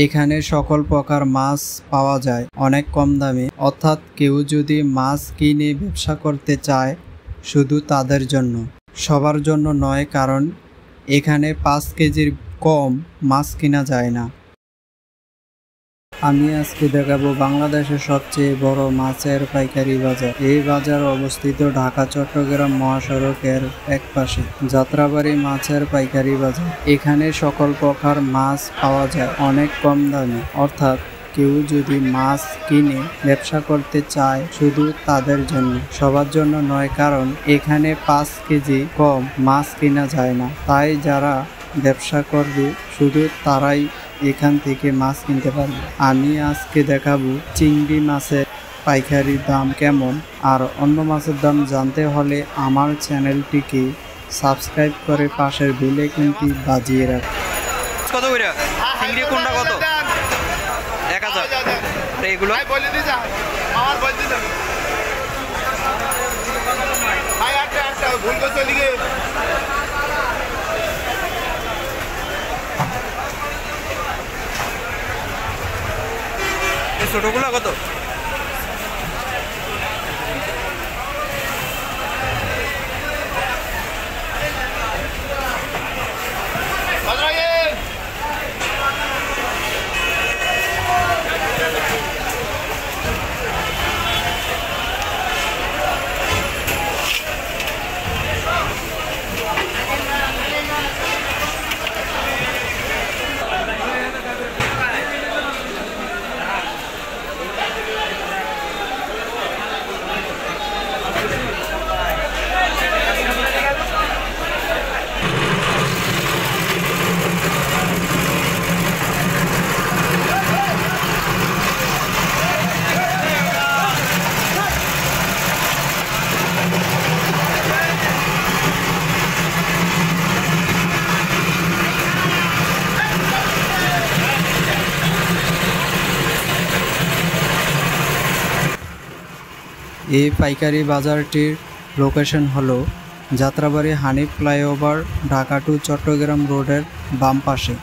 এখানে সকল প্রকার মাছ পাওয়া যায় অনেক কম দামে, অর্থাৎ কেউ যদি মাছ কিনে ব্যবসা করতে চায় শুধু তাদের জন্য, সবার জন্য নয়, কারণ এখানে 5 কেজির কম মাছ কিনা যায় না। আমি আজকে দেখাবো বাংলাদেশের সবচেয়ে বড় মাছের পাইকারি বাজার। এই বাজার অবস্থিত ঢাকা চট্টগ্রাম মহাসড়কের একপাশে, যাত্রাবাড়ি মাছের পাইকারি বাজার। এখানে সকল প্রকার মাছ পাওয়া যায় অনেক কম দামে, অর্থাৎ কেউ যদি মাছ কিনে ব্যবসা করতে চায় শুধু তাদের জন্য, সবার জন্য নয়, কারণ এখানে 5 কেজি কম মাছ কিনা যায় না। তাই যারা ব্যবসা করবে শুধু তারাই এখান থেকে মাছ কিনতে পারবে। আমি আজকে দেখাবো চিংড়ি মাছের পাইকারি দাম কেমন। আর অন্য মাছের দাম জানতে হলে আমার চ্যানেলটিকে সাবস্ক্রাইব করে পাশের বেল আইকনটি বাজিয়ে রাখুন। কত করে চিংড়ি কোনটা কত? 1000। এগুলো বলে দিই যা আমার বল দিন ভাই আটটা ভুল করে চলে গিয়ে এই ছোটগুলো কত? এই পাইকারি বাজারটির লোকেশন হলো যাত্রাবাড়ি হানিফ ফ্লাইওভার, ঢাকা টু চট্টগ্রাম রোডের বাম পাশে।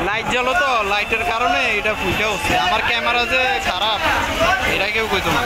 লাইট জ্বলো তো, লাইটের কারণে এটা ফুটে হচ্ছে। আমার ক্যামেরা যে খারাপ এটা কেউ কইতো না।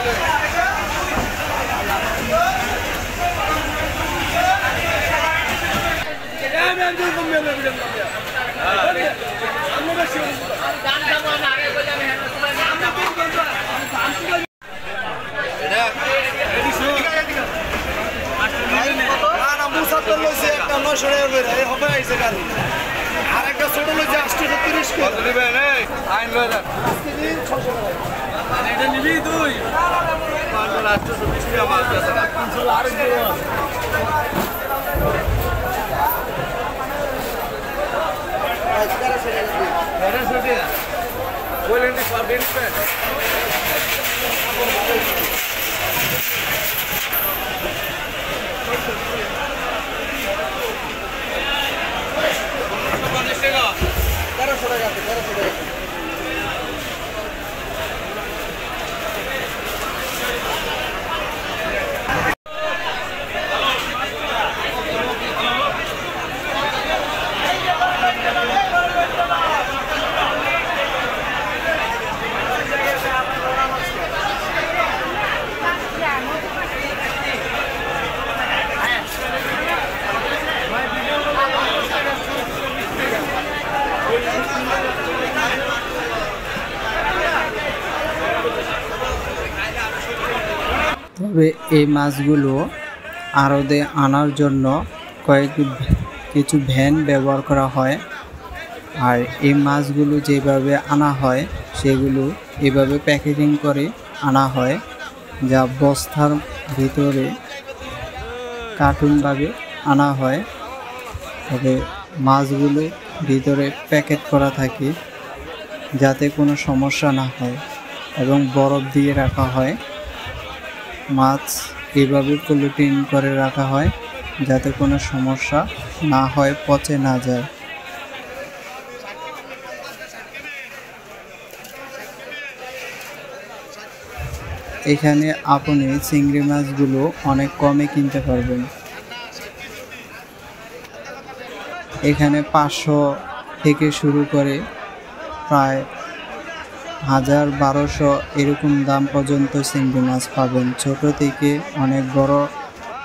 আরেকটা ছোট লইছে 830 কত দিবেন? এই আইন লইরা আজকে দিন 600 টাকা। এটা নিবি তুই? 820 টাকা মাছ আছে। 300 আরেক দিও। আজকে 1100 টাকা। বলেন দি পাবেন পে। তবে এই মাছগুলো আড়তে আনার জন্য কিছু ভ্যান ব্যবহার করা হয়। আর এই মাছগুলো যেভাবে আনা হয় সেগুলো এভাবে প্যাকেজিং করে আনা হয়, যা বস্তার ভিতরে কার্টুনভাবে আনা হয়। তবে মাছগুলো ভিতরে প্যাকেট করা থাকে যাতে কোনো সমস্যা না হয়। এবং বরফ দিয়ে রাখা হয়। মাছ এভাবে পলিথিন করে রাখা হয় যাতে কোনো সমস্যা না হয়, পচে না যায়। এখানে আপনি চিংড়ি মাছগুলো অনেক কমে কিনতে পারবেন। এখানে 500 থেকে শুরু করে প্রায় 1000-1200 এরকম দাম পর্যন্ত চিংড়ি মাছ পাবেন। ছোট থেকে অনেক বড়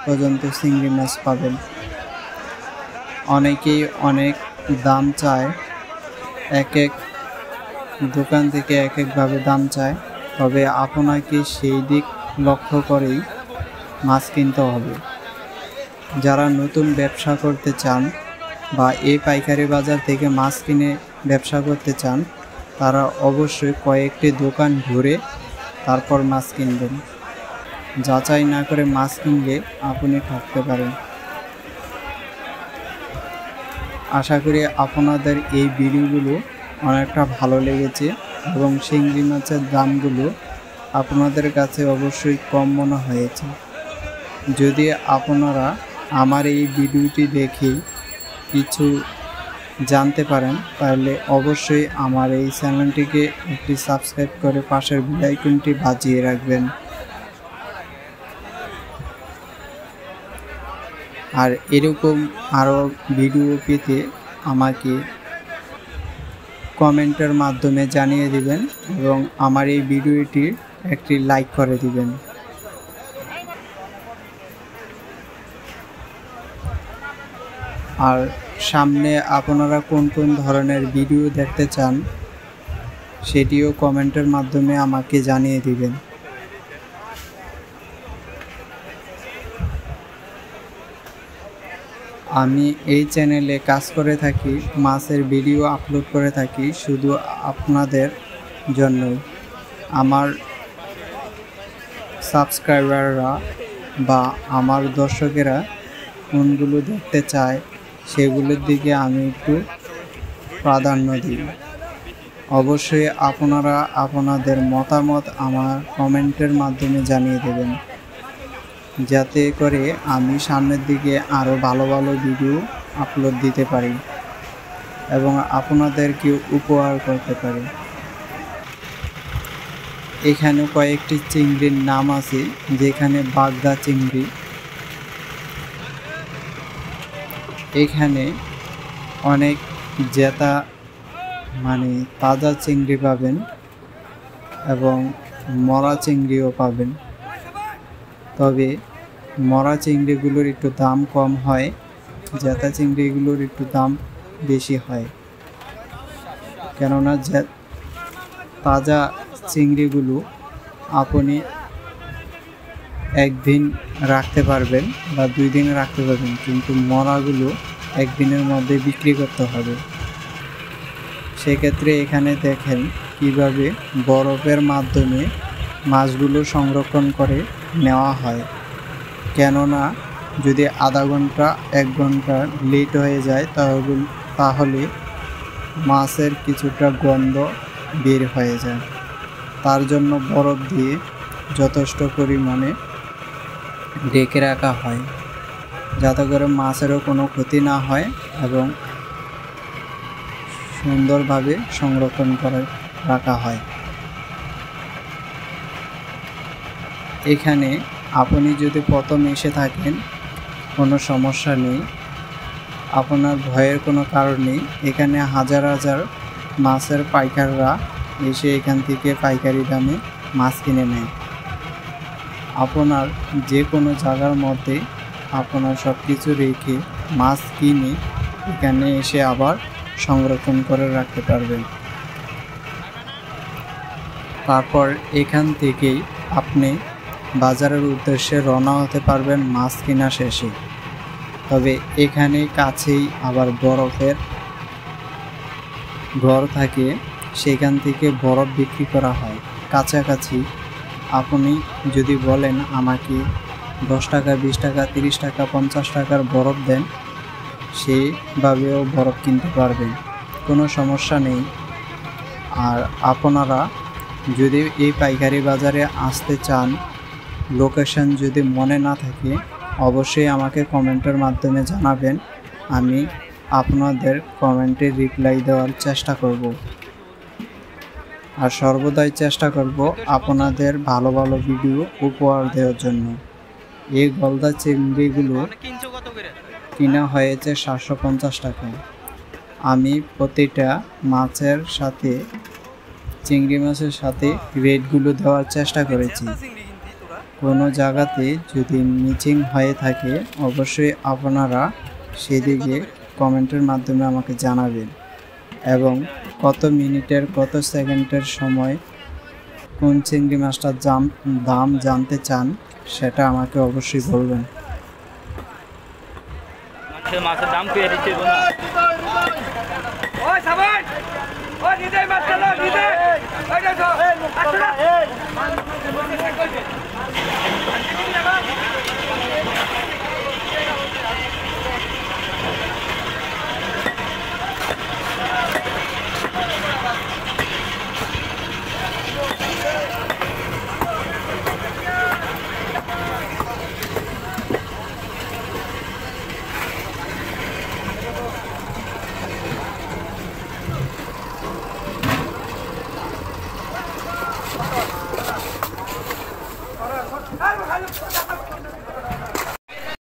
পর্যন্ত চিংড়ি মাছ পাবেন। অনেকেই অনেক দাম চায়, এক এক দোকান থেকে এক একভাবে দাম চায়, তবে আপনাকে সেই দিক লক্ষ্য করেই মাছ কিনতে হবে। যারা নতুন ব্যবসা করতে চান বা এই পাইকারি বাজার থেকে মাছ কিনে ব্যবসা করতে চান, তারা অবশ্যই কয়েকটি দোকান ঘুরে তারপর মাছ কিনবেন। যাচাই না করে মাছ কিনলে আপনি ঠকতে পারেন। আশা করি আপনাদের এই ভিডিওগুলো অনেকটা ভালো লেগেছে এবং চিংড়ি মাছের দামগুলো আপনাদের কাছে অবশ্যই কম মনে হয়েছে। যদি আপনারা আমার এই ভিডিওটি দেখে কিছু জানতে পারেন তাহলে অবশ্যই আমার এই চ্যানেলটিকে একটি সাবস্ক্রাইব করে পাশের বেল আইকনটি বাজিয়ে রাখবেন। আর এরকম আরও ভিডিও পেতে আমাকে কমেন্টের মাধ্যমে জানিয়ে দিবেন এবং আমার এই ভিডিওটির একটি লাইক করে দিবেন। আর সামনে আপনারা কোন কোন ধরনের ভিডিও দেখতে চান সেটিও কমেন্টের মাধ্যমে আমাকে জানিয়ে দিবেন। আমি এই চ্যানেলে কাজ করে থাকি, মাছের ভিডিও আপলোড করে থাকি শুধু আপনাদের জন্যই। আমার সাবস্ক্রাইবাররা বা আমার দর্শকেরা কোনগুলো দেখতে চায় সেগুলোর দিকে আমি একটু প্রাধান্য দিই। অবশ্যই আপনারা আপনাদের মতামত আমার কমেন্টের মাধ্যমে জানিয়ে দেবেন, যাতে করে আমি সামনের দিকে আরও ভালো ভালো ভিডিও আপলোড দিতে পারি এবং আপনাদেরকে উপহার করতে পারি। এখানে কয়েকটি চিংড়ির নাম আছে, যেখানে বাগদা চিংড়ি। এখানে অনেক জেতা তাজা চিংড়ি পাবেন এবং মরা চিংড়িও পাবেন। তবে মরা চিংড়িগুলোর একটু দাম কম হয়, জেতা চিংড়িগুলোর একটু দাম বেশি হয়, কেননা তাজা চিংড়িগুলো আপনি একদিন রাখতে পারবেন বা 2 দিন রাখতে পারবেন, কিন্তু মরাগুলো একদিনের মধ্যে বিক্রি করতে হবে। সেক্ষেত্রে এখানে দেখেন কিভাবে বরফের মাধ্যমে মাছগুলো সংরক্ষণ করে নেওয়া হয়, কেননা যদি আধা ঘন্টা 1 ঘন্টা লেট হয়ে যায় তাহলে মাছের কিছুটা গন্ধ বের হয়ে যায়। তার জন্য বরফ দিয়ে যথেষ্ট পরিমাণে ঢেকে রাখা হয়, যাতে করে মাছেরও কোনো ক্ষতি না হয় এবং সুন্দরভাবে সংরক্ষণ করে রাখা হয়। এখানে আপনি যদি প্রথম এসে থাকেন কোনো সমস্যা নেই, আপনার ভয়ের কোনো কারণ নেই। এখানে হাজার হাজার মাছের পাইকাররা এসে এখান থেকে পাইকারি দামে মাছ কিনে নেয়। আপনার যে কোনো জায়গার মধ্যে আপনার সব কিছু রেখে মাছ কিনে এখানে এসে আবার সংরক্ষণ করে রাখতে পারবেন। তারপর এখান থেকেই আপনি বাজারের উদ্দেশ্যে রওনা হতে পারবেন মাছ কেনা শেষে। তবে এখানে কাছেই আবার বরফের ঘর থাকে, সেখান থেকে বরফ বিক্রি করা হয় কাছাকাছি। আপনি যদি বলেন আমাকে 10 টাকা, 20 টাকা, 30 টাকা, 50 টাকার বরফ দেন, সেভাবেও বরফ কিনতে পারবেন, কোনো সমস্যা নেই। আর আপনারা যদি এই পাইকারি বাজারে আসতে চান, লোকেশন যদি মনে না থাকে অবশ্যই আমাকে কমেন্টের মাধ্যমে জানাবেন। আমি আপনাদের কমেন্টে রিপ্লাই দেওয়ার চেষ্টা করব, আর সর্বদাই চেষ্টা করব আপনাদের ভালো ভালো ভিডিও উপহার দেওয়ার জন্য। এই গলদা চিংড়িগুলো কিনছো কত করে? কিনা হয়েছে 750 টাকা। আমি প্রতিটা মাছের সাথে, চিংড়ি মাছের সাথে রেটগুলো দেওয়ার চেষ্টা করেছি। কোনো জায়গাতে যদি মিচিং হয়ে থাকে অবশ্যই আপনারা সেদিকে কমেন্টের মাধ্যমে আমাকে জানাবেন, এবং কত মিনিটের কত সেকেন্ডের সময় কোন চিংড়ি মাছটার দাম জানতে চান সেটা আমাকে অবশ্যই বলবেন। মাছের দাম পেয়ে দিচ্ছে না। ওই সাবান, ওই নিজেই মাছ চালো, নিজে।